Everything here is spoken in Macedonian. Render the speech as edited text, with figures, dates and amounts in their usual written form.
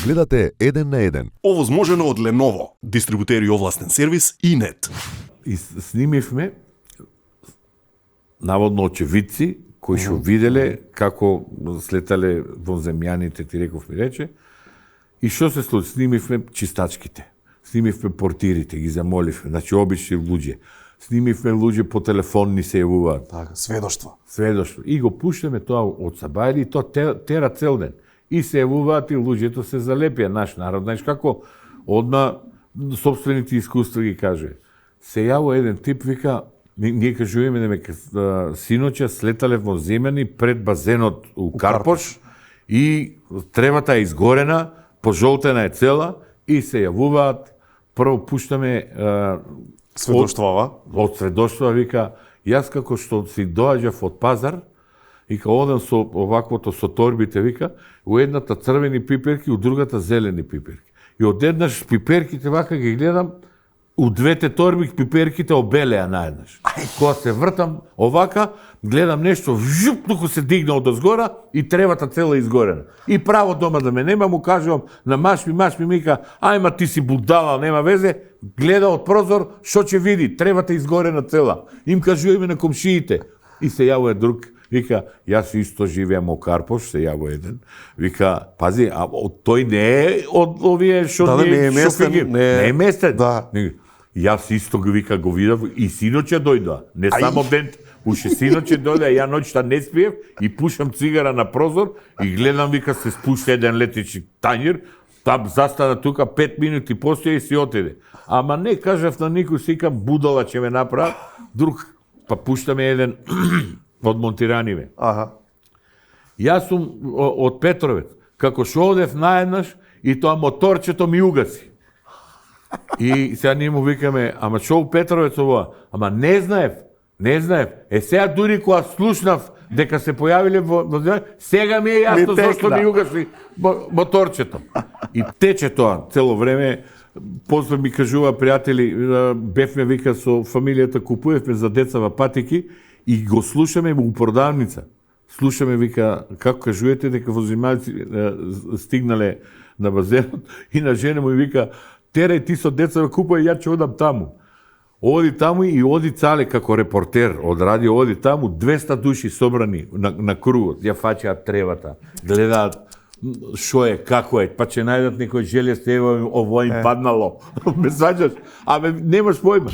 Гледате Еден на еден. Овозможено од Lenovo, дистрибутери овластен сервис и нет. И снимивме наводно очевидци кои што виделе како слетале вонземјаните, ти реков ми рече. И што се случи? Снимивме чистачките. Снимивме портирите, ги замоливме, значи обични луѓе. Снимивме луѓе по телефон ни се јавуваат. Така, сведоштво. Сведоштво. И го пуштаме тоа од Сабајли и тоа тера цел ден. И се јавуваат и луѓето се залепија. Наш народ, знаеш како, одма собствените искуства ги каже. Се јавува еден тип, вика, ние кажуваме дека синоќа слетале во земјани пред базенот у Карпош и тревата е изгорена, пожолтена е цела и се јавуваат. Прво пуштаме Сведоштвава. од сведоштва, вика, јас како што си доаѓав од пазар, вика, одам со оваквото со торбите, вика, у едната црвени пиперки, у другата зелени пиперки. И одеднаш пиперките вака ги гледам, у двете торби пиперките обелеа наеднаш. Кога се вртам овака, гледам нешто, жуп, туку се дигна од озгора и тревата цела изгорена. И право дома да ме нема, му кажувам на маш ми мика, ајма ти си будала, нема везе, гледа од прозор, што ќе види, тревата изгорена цела. Им кажуваме на комшиите. И се јавува друг, вика, јас исто живеам во Карпош, се јавува еден. Вика, пази, а тој не е од овие што не е местен, не е местен. Да. Јас исто го вика го видав и синоќа дојдоа. Не само ден, уште синоќа дојде, ја ноќта не спиев и пушам цигара на прозор и гледам, вика, се спушта еден летичи тањер, там застана тука 5 минути постоја и си отиде. Ама не кажав на никој, сика будала ќе ме направи, друг, па пуштаме еден од Монтираниве. Аха. Јас сум од Петровец, како што одев наеднаш и тоа моторчето ми угаси. И сега ние му викаме, ама што у Петровец ова? Ама не знаев. Е сега дури кога слушнав дека се појавиле во сега ми е јасно зашто ми угаси моторчето. И тече тоа цело време. После ми кажува пријатели, бевме, вика, со фамилијата, купуевме за децава патики и го слушаме у продавница. Слушаме, вика, како кажувате дека возималци стигнале на базенот и на жена му и вика, терај ти со децава купувај, ја ќе одам таму. Оди таму и оди Цале како репортер од радио, оди таму 200 души собрани на кругот, ја фаќаат тревата, гледаат што е, како е, па ќе најдат некој желез, ово им паднало. Ме сваќаш? Абе, немаш појма.